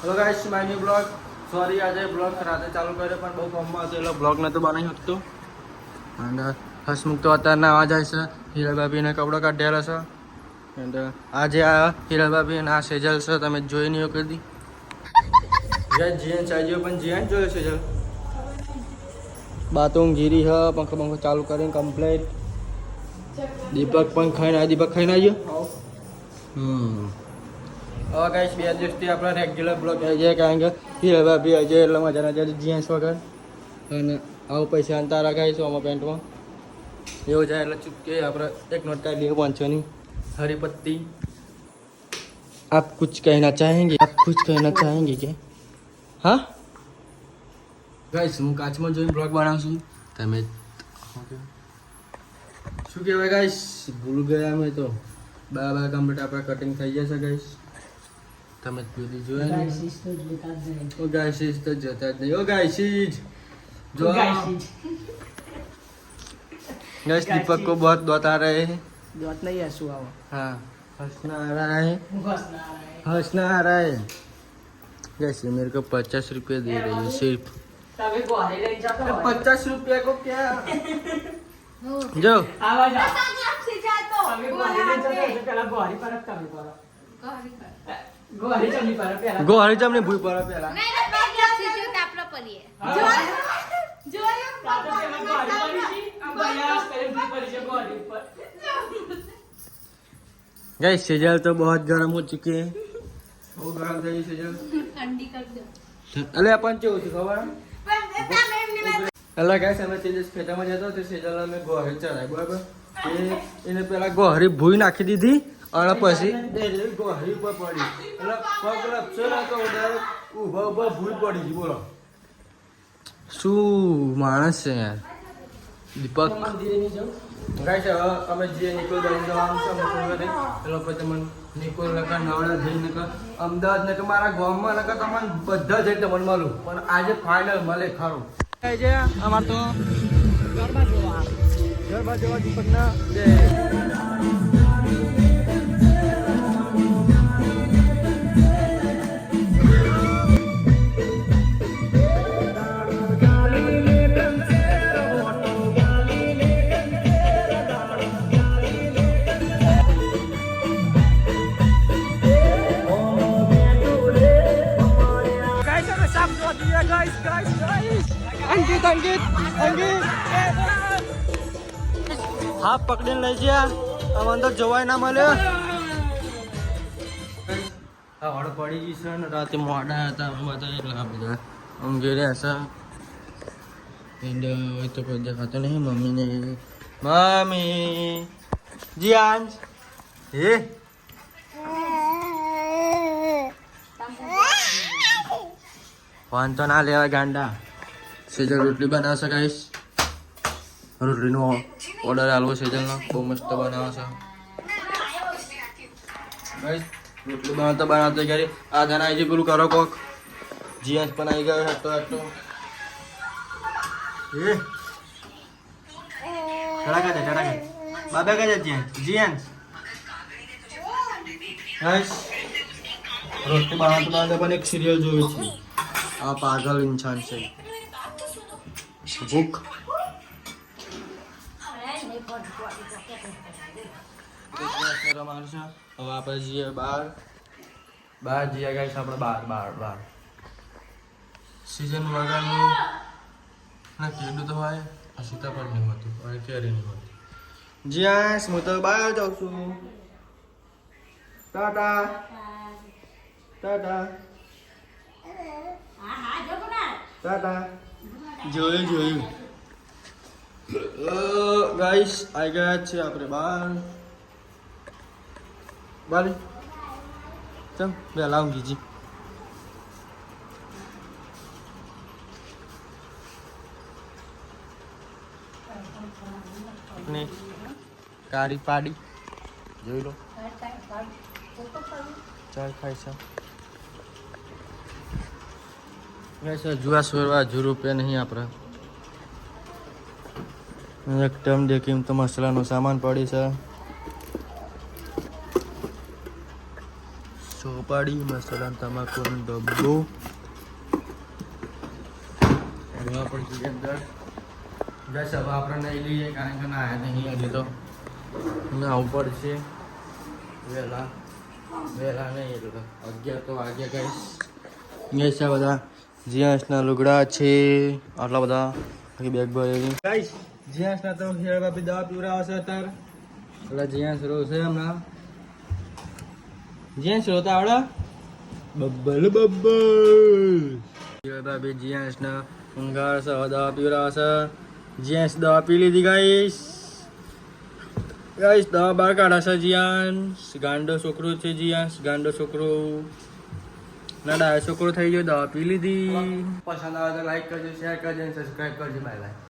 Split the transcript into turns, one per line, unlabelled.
Hello guys, my new blog. Sorry આજે blog રાતે ચાલુ કર્યો પણ બહુ કામમાં હતો એટલે બ્લોગ નહોતો બનાવી શકતો. અને હસમુખ તો અત્યારે નાવા જાય છે. હીરા ભાભીને કપડો કાઢેલા છે. અને આજે આ હીરા ભાભી અને આ સેજલ છે, તમે જોઈ નહીં કદી. જીએન ચાલ્યો પણ જીએન જોયો સેજલ. બાથરૂમ જીરી હ પંખો પંખો ચાલુ કરીને કમ્પ્લીટ. દીપક પણ ખાઈને આવ્યો. દીપક ખાઈને આવ્યો. હવે ગાઈસ 2 દિવસથી આપણા રેગ્યુલર બ્લોગ આવી જાય કારણ કે હીરા ભાભી આવી જાય એટલે મજા ના જાય જીએન્સ વગર. અને આવું પૈસા અંતારા ગાઈસ આમાં પેન્ટમાં એવું જાય એટલે ચૂપકે આપણે એક નોટ કાઢી લઈએ 500ની હરીપત્તી. આપ કુછ કહેના ચાહેંગે? આપ કુછ કહેના ચાહેંગે કે? હા ગાઈસ, હું કાચમાં જોઈને બ્લોગ બનાવશું. તમે શું કહેવાય ગાઈસ, ભૂલ ગયા અમે તો. બરાબર કમ્પ્લીટ આપણે કટિંગ થઈ જશે ગાઈસ. તમે પેલી જોયા ને? ઓ ગાઈસીસ તો જતા જ નહીં. ઓ ગાઈસીસ જો गाइस, दीपक को बहुत दौत आ रहे हैं.
दौत नहीं है सुहावा.
हाँ, हंसना आ रहा है. हंसना आ रहा है. गाइस, ये मेरे को 50 रुपये दे रही है सिर्फ. 50 रुपये को क्या जो
आवाज
गोहारी जमने भूई पड़ा पहला. गाइस, सेजल तो बहुत गर्म हो चुके हैं. बहुत गर्म થઈ સેજલ.
ठंडी कर दो.
અલે આપણ કેવું છે ખબર? અલા ગાઈસ, અમે તેજસ ખેતરમાં જતો તો સેજલ અમે ગોહરી ચડાય બરાબર. એને પેલા ગોહરી ભૂઈ નાખી દીધી અને પછી ગોહરી ઉપર પડી એટલે પગ લપસો ના તો ઉભા ઉભા ભૂઈ પડી ગઈ. બોલો શું માણસ છે યાર દીપક. ગાઈસ, હવે અમે જે નિકોલ બની જવાનું છે અમે એટલે પછી તમને નિકોલ નકા નવડા જઈ નકા અમદાવાદ નકા મારા ગામમાં નકા તમને બધા જઈ તમને મળું પણ આજે ફાઇનલ મળે ખરું. છે અમાર તો ગરબા જોવા દીપકના જે હા પકડીને લઈ ગયા. આમ અંદર જવાય ના મળે. હવાડ પડી ગઈ છે ને રાતે મોડા હતા બધા એટલા બધા ઊંઘી રહ્યા છે. તો કોઈ દેખાતો નહીં. મમ્મીને મમ્મી જીયાન હે ફોન તો ના લેવા ગાંડા. સેજલ રોટલી બનાવશે ગાઈસ. રોટલીનો ઓર્ડર આલવો સેજલનો. બહુ મસ્ત બનાવશે ગાઈસ. રોટલી બનાવતા ક્યારે આ ધન આવી પેલું કરો કોક. જીએસ પણ આવી ગયો હતો હતો એ ચડા બાબા કાજે જીએસ ગાઈસ. રોટલી બનાવતા પણ એક સિરિયલ જોઈ છે. આ પાગલ ઇન્સાન છે. ભૂખ હવે આપણે જઈએ બહાર જઈએ ગાઈસ. આપણે બહાર સિઝન વગરનું ના કેડું તો હોય. આ સીતાફળ નહીં હોતું અને કેરી નહીં હોતી. જ્યાં હું તો બહાર જાઉં છું. ટાટા ટાટા ટાટા. જોયું ગાઈસ આવી ગયા છે આપણે બહાર. બાલી ચમ બે લાવું જી ને કારી પાડી જોઈ લો. ચાલ ખાઈ છે ગાઈસ. જુआ सोरवा હજુ રૂપિયા નહીં આપણે. એક ટમ દેખીમ તો મસાલાનો સામાન પડી છે. ઉપાડી મસાલા તમાકુનો ડબ્બો એમાં પણ જોઈએ અંદર બસ હવે આપણે નહીં લઈએ કારણ કે ના આવ્યા નહીં હજી તો નાવું પડશે વહેલા નહીં એટલે 11 તો વાગ્યા ગઈશ છે બધા જીન્સના લુગડા છે આટલા બધા બેગ ભરેલી ગાઈસ જીન્સના તો હેર બાપી દવા પીવડાવશે અત્યારે એટલે જીન્સ રો છે હમણાં જીન્સ રો તો આવડે બબ્બલ હેર બાપી જીન્સના ઊંઘાડ છે દવા પીવડાવશે જીન્સ દવા પી લીધી ગાઈસ દવા બહાર કાઢાશે જીન્સ ગાંડો છોકરો છે જીન્સ ગાંડો છોકરો ના ડાયો છોકરો થઈ ગયો દવા પી લીધી પસંદ આવે તો લાઈક કરજો શેર કરજો અને સબસ્ક્રાઈબ કરજો બાય બાય